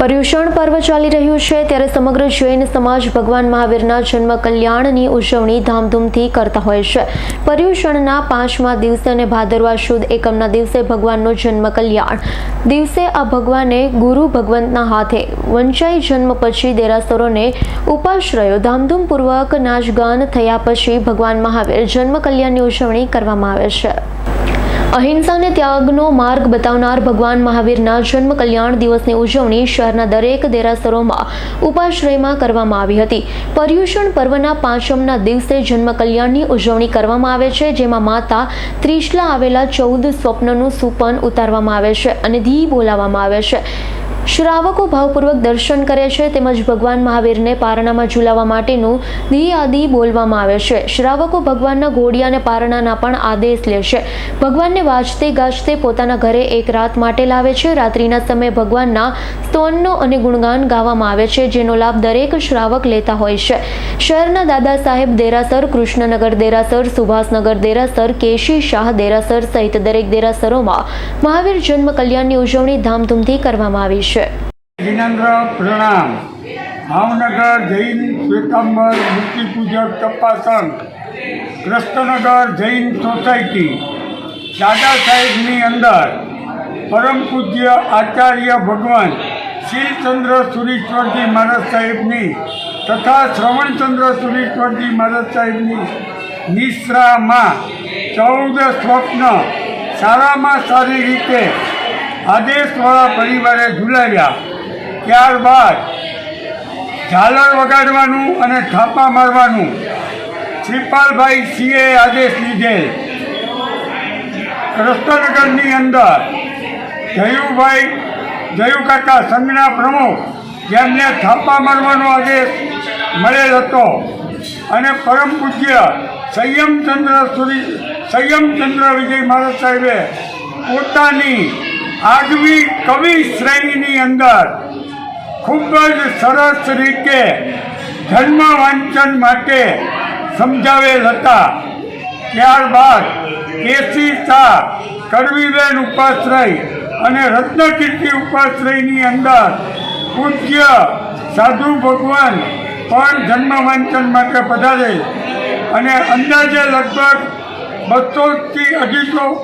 પર્યુષણ પર્વ ચાલી રહ્યું છે ત્યારે સમગ્ર જૈન સમાજ ભગવાન મહાવીરના જન્મ કલ્યાણની ઉજવણી ધામધૂમથી કરતા હોય છે। પર્યુષણના 5મા દિવસે અને ભાદરવા સુદ એકમના દિવસે ભગવાનનો જન્મ કલ્યાણ દિવસે આ ભગવાને ગુરુ ભગવંતના હાથે વંચાઈ જન્મ પછી દેરાસરોને ઉપાશ્રયો ધામધૂમપૂર્વક નાચગાન થયા પછી ભગવાન મહાવીર જન્મ કલ્યાણની ઉજવણી કરવામાં આવે છે। અહિંસાને ત્યાગનો માર્ગ બતાવનાર ભગવાન મહાવીરના જન્મ કલ્યાણ દિવસની ઉજવણી શહેરના દરેક દેરાસરોમાં ઉપાશ્રયમાં કરવામાં આવી હતી। પર્યુષણ પર્વના 5મના દિવસે જન્મ કલ્યાણની ઉજવણી કરવામાં આવે છે, જેમાં માતા ત્રિશલા આવેલા 14 સ્વપ્નનું સુપન ઉતારવામાં આવે છે અને ધી બોલાવવામાં આવે છે। શ્રાવકો ભાવપૂર્વક દર્શન કરે છે તેમજ ભગવાન મહાવીરને પારણામાં ઝુલાવવા માટેનું ધી આદિ બોલવામાં આવે છે। શ્રાવકો ભગવાનના ઘોડિયા અને પારણાના પણ આદેશ લે છે। ભગવાનને વાજતે ગાજતે પોતાના ઘરે એક રાત માટે લાવે છે। રાત્રિના સમયે ભગવાનના સ્તોનનો અને ગુણગાન ગાવામાં આવે છે, જેનો લાભ દરેક શ્રાવક લેતા હોય છે। શહેરના દાદા સાહેબ દેરાસર, કૃષ્ણનગર દેરાસર, સુભાષનગર દેરાસર, કેશી શાહ દેરાસર સહિત દરેક દેરાસરોમાં મહાવીર જન્મ કલ્યાણની ઉજવણી ધામધૂમથી કરવામાં આવી છે। जिनेन्द्र प्रणाम। भावनगर जैन श्वेतांबर मूर्ति पूजक टप्पा संघ, कृष्णनगर जैन सोसायटी, दादा साहेबनी अंदर परम पूज्य आचार्य भगवान शीलचंद्र सुरीश्वरजी महाराज साहेबनी तथा श्रवणचंद्र सुरीश्वरजी महाराज साहेबनी निश्रा में 14 स्वप्न सारा में सारी रीते आदेशवाला परिवारे झूलाव्या। ત્યારબાદ ઝાલર વગાડવાનું અને થાપા મારવાનું શ્રીપાલભાઈ સિંહે આદેશ લીધેલ। કૃષ્ણનગરની અંદર જયુ કાકા સંઘના પ્રમુખ, જેમને થાપા મારવાનો આદેશ મળેલ હતો, અને પરમ પૂજ્ય સંયમચંદ્ર વિજય મહારાજ સાહેબે પોતાની આગવી કવિ શ્રેણીની અંદર ખૂબ જ સરસ રીતે ધર્મ વાંચન માટે સમજાવેલ હતા। ત્યારબાદ કેસી શાહ, કડવીબેન ઉપાશ્રય અને રત્નકીર્તિ ઉપાશ્રયની અંદર પૂજ્ય સાધુ ભગવાન પણ જન્મ વાંચન માટે પધારે, અને અંદાજે લગભગ 200થી 250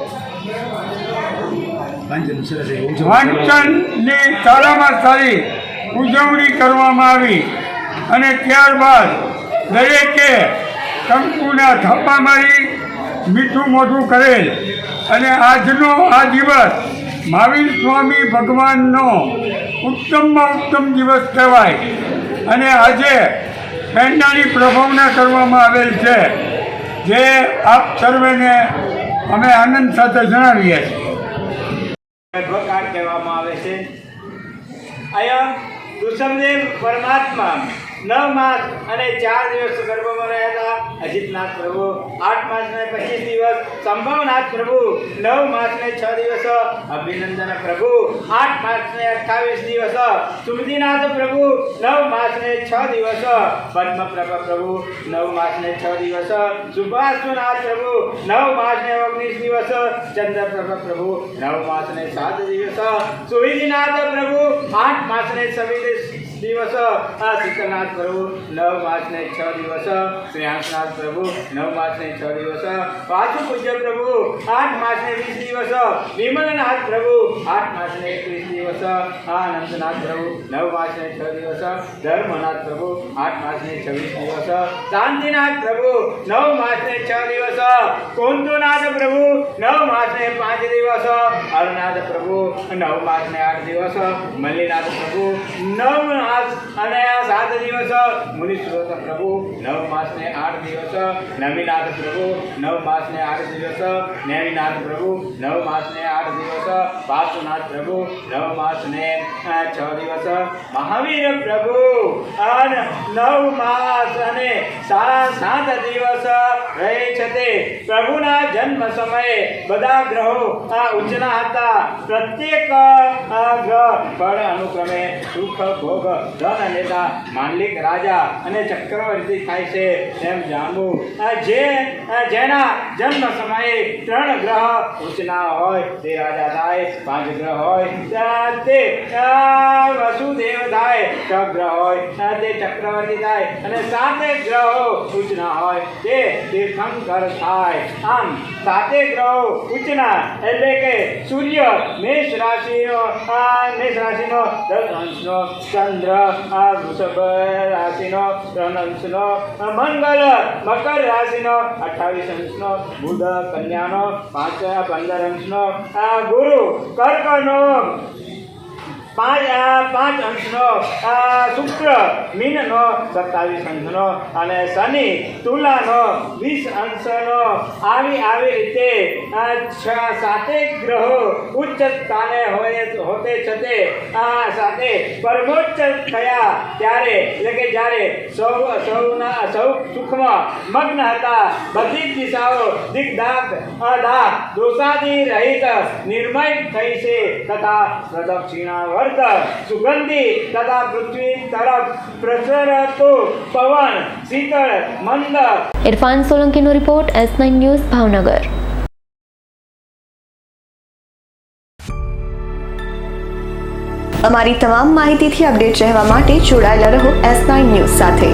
વાંચનની સારામાં સારી ઉજવણી કરવામાં આવી। અને ત્યારબાદ દરેકે કંકુના થાપા મારી મીઠું મોઢું કરેલ, અને આજનો આ દિવસ મહાવીર સ્વામી ભગવાનનો ઉત્તમમાં ઉત્તમ દિવસ કહેવાય। અને આજે પેંડાની પ્રભાવના કરવામાં આવેલ છે, જે આપ સર્વેને અમે આનંદ સાથે જણાવીએ છીએ। કહેવામાં આવે છે। અહીંયા ઋષભદેવ પરમાત્મા 9 માસ અને 4 દિવસ ગર્ભમાં રહ્યા હતા। અજીતનાથ પ્રભુ 8 માસ ને 25 દિવસ, સંભવનાથ પ્રભુ 9 માસ ને 6 દિવસ, અભિનંદન પ્રભુ 8 માસ ને 28 દિવસ, સુમદીનાથ પ્રભુ 9 માસ ને 6 દિવસ, પદ્મપ્રભા પ્રભુ 9 માસ ને 6 દિવસ, સુભાષનાથ પ્રભુ 9 માસ ને 19 દિવસ, ચંદ્રપ્રભા પ્રભુ 9 માસ ને 7 દિવસ, સુવિધિનાથ પ્રભુ 8 માસ ને 26 દિવસ, શીતલનાથ પ્રભુ 9 માસ ને 6 દિવસ, શ્રેયાંશનાથ પ્રભુ 9 માસ ને 6 દિવસ, વાસુ પૂજ્ય પ્રભુ 8 માસ ને 20 દિવસ, વિમલનાથ પ્રભુ 8 માસ ને 21 દિવસ, આનંદનાથ પ્રભુ 9 માસ ને 6 દિવસ, ધર્મનાથ પ્રભુ 8 માસ ને 26 દિવસ, શાંતિનાથ પ્રભુ 9 માસ ને 6 દિવસ, કોંતુનાથ પ્રભુ 9 માસ ને 5 દિવસ, હરનાથ પ્રભુ 9 માસ ને 8 દિવસ, મલ્લીનાથ પ્રભુ 9 માસ અને 7 દિવસ, મુનિશ્રોત પ્રભુ 9 માસ ને 8 દિવસ, નવીનાથ પ્રભુ 9 માસ ને 8 દિવસ, નેમિનાથ પ્રભુ 9 માસ ને 8 દિવસ, વાસુનાથ પ્રભુ 9 માસ ને 6 દિવસ, મહાવીર પ્રભુ 9 માસ અને 7 દિવસ રહે છે। તે પ્રભુના જન્મ સમયે બધા ગ્રહો ઉચ્ચના હતા। પ્રત્યેક ગ્રહ ફળ અનુક્રમે સુખ ભોગ ધન નેતા માંડલિક રાજા અને ચક્રવર્તી થાય છે તેમ જાણવું। જેના જન્મ સમયે 3 ગ્રહ ઉચ્ચના હોય તે રાજા થાય, 5 ગ્રહ હોય તે વસુદેવ થાય 6 ગ્રહ હોય તે ચક્રવર્તી થાય અને 7 ગ્રહો ઉચ્ચના હોય તે તીર્થંકર થાય. આમ 7 ગ્રહો ઉચ્ચના એટલે કે સૂર્ય મેષ રાશિનો 10 અંશનો, ચંદ્ર વૃષભ રાશિનો 3 અંશનો, મંગળ મકર રાશિનો 28 અંશનો, બુધ કન્યાનો 15 અંશનો, ગુરુ કર્કનો 5 અંશનો, શુક્ર મીનનો 27 અંશનો અને શનિ તુલાનો 20 અંશનો. આવી રીતે 7 ગ્રહો ઉચ્ચ સ્થાને હોતે છતે સાથે પરમોચ્ચ થયા ત્યારે એટલે કે જ્યારે સૌ સુખમાં મગ્ન હતા. બધી જ દિશાઓ દિગ્દાગ દોષાદી રહિત નિર્મય થઈ છે તથા પ્રદક્ષિણા સુગંધી તથા પૃથ્વી તરફ પ્રસરતો પવન શીતળ મંદ. ઇરફાન સોલંકીનો રિપોર્ટ, S9 ન્યૂઝ, ભાવનગર. અમારી તમામ માહિતીથી અપડેટ રહેવા માટે જોડાયેલા રહો S9 ન્યૂઝ સાથે.